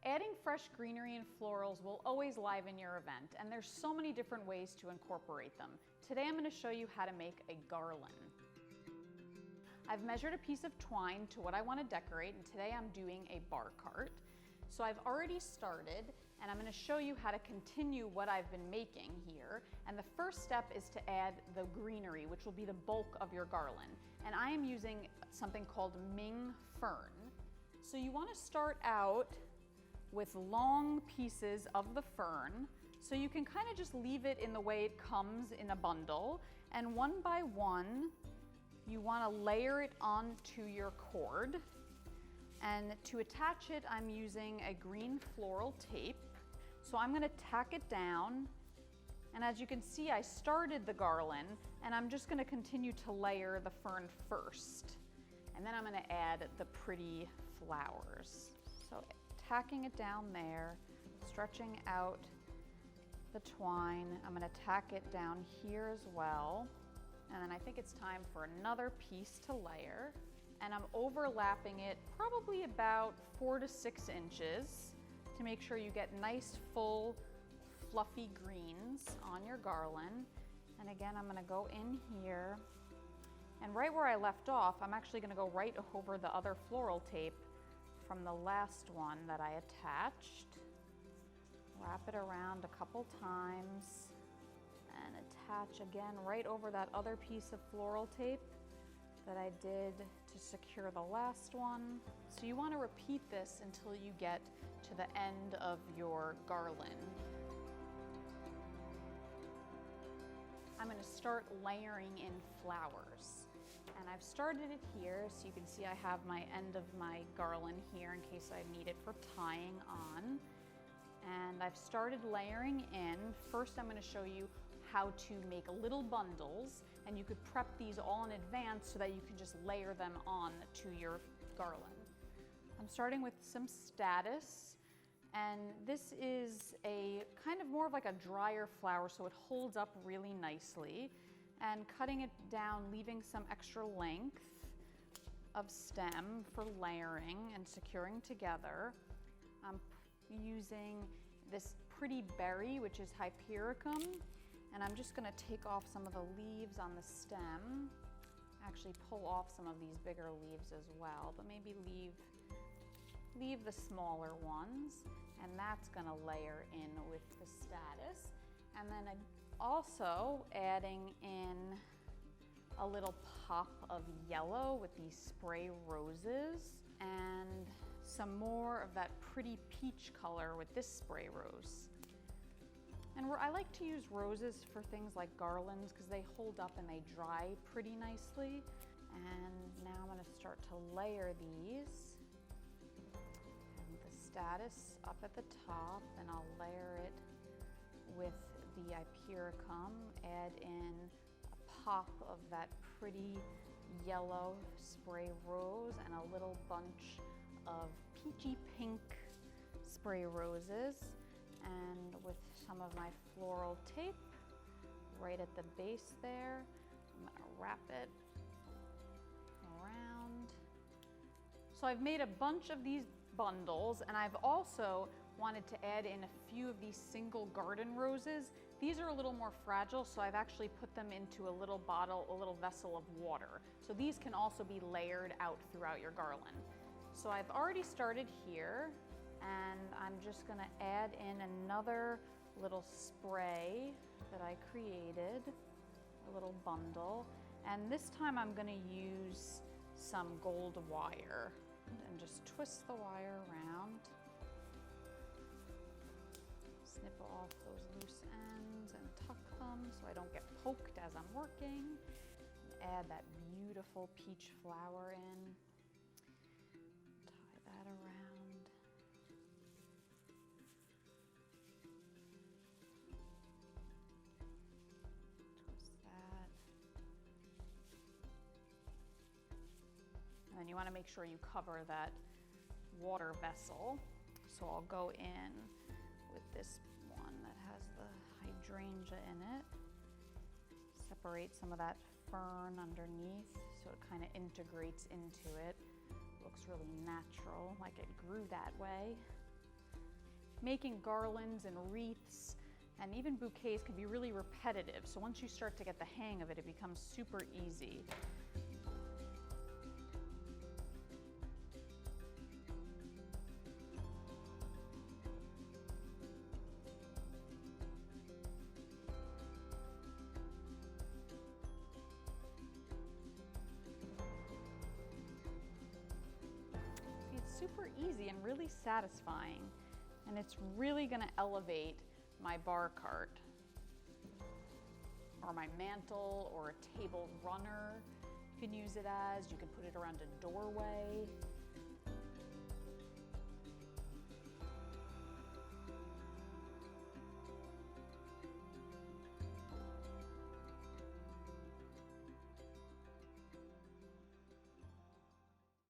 Adding fresh greenery and florals will always liven your event, and there's so many different ways to incorporate them. Today I'm going to show you how to make a garland. I've measured a piece of twine to what I want to decorate, and today I'm doing a bar cart. So I've already started, and I'm going to show you how to continue what I've been making here. And the first step is to add the greenery, which will be the bulk of your garland. And I am using something called Ming fern. So you want to start out with long pieces of the fern. So you can kind of just leave it in the way it comes in a bundle. And one by one, you want to layer it onto your cord. And to attach it, I'm using a green floral tape. So I'm going to tack it down. And as you can see, I started the garland, and I'm just going to continue to layer the fern first. And then I'm going to add the pretty flowers. So tacking it down there, stretching out the twine. I'm going to tack it down here as well. And then I think it's time for another piece to layer. And I'm overlapping it probably about 4 to 6 inches to make sure you get nice, full, fluffy greens on your garland. And again, I'm gonna go in here. And right where I left off, I'm actually gonna go right over the other floral tape from the last one that I attached. Wrap it around a couple times and attach again right over that other piece of floral tape that I did to secure the last one. So you want to repeat this until you get to the end of your garland. I'm going to start layering in flowers. And I've started it here, so you can see I have my end of my garland here in case I need it for tying on. And I've started layering in. First, I'm going to show you how to make little bundles, and you could prep these all in advance so that you can just layer them on to your garland. I'm starting with some statice, and this is a kind of more of like a drier flower, so it holds up really nicely. And cutting it down, leaving some extra length of stem for layering and securing together. I'm using this pretty berry, which is Hypericum. And I'm just gonna take off some of the leaves on the stem. Actually pull off some of these bigger leaves as well, but maybe leave the smaller ones. And that's gonna layer in with the statice. And then I'm also adding in a little pop of yellow with these spray roses and some more of that pretty peach color with this spray rose. And I like to use roses for things like garlands because they hold up and they dry pretty nicely. And now I'm going to start to layer these. And the statice up at the top, and I'll layer it with the Hypericum. Add in a pop of that pretty yellow spray rose and a little bunch of peachy pink spray roses. And with some of my floral tape right at the base there, I'm gonna wrap it around. So I've made a bunch of these bundles, and I've also wanted to add in a few of these single garden roses. These are a little more fragile, so I've actually put them into a little bottle, a little vessel of water. So these can also be layered out throughout your garland. So I've already started here, and I'm just gonna add in another little spray that I created, a little bundle. And this time I'm gonna use some gold wire and just twist the wire around. Snip off those loose ends and tuck them so I don't get poked as I'm working. And add that beautiful peach flower in. Tie that around. And then you want to make sure you cover that water vessel. So I'll go in with this one that has the hydrangea in it. Separate some of that fern underneath so it kind of integrates into it. Looks really natural, like it grew that way. Making garlands and wreaths and even bouquets can be really repetitive. So once you start to get the hang of it, it becomes super easy. It's super easy and really satisfying, and it's really going to elevate my bar cart or my mantle or a table runner. You can use it as, you can put it around a doorway.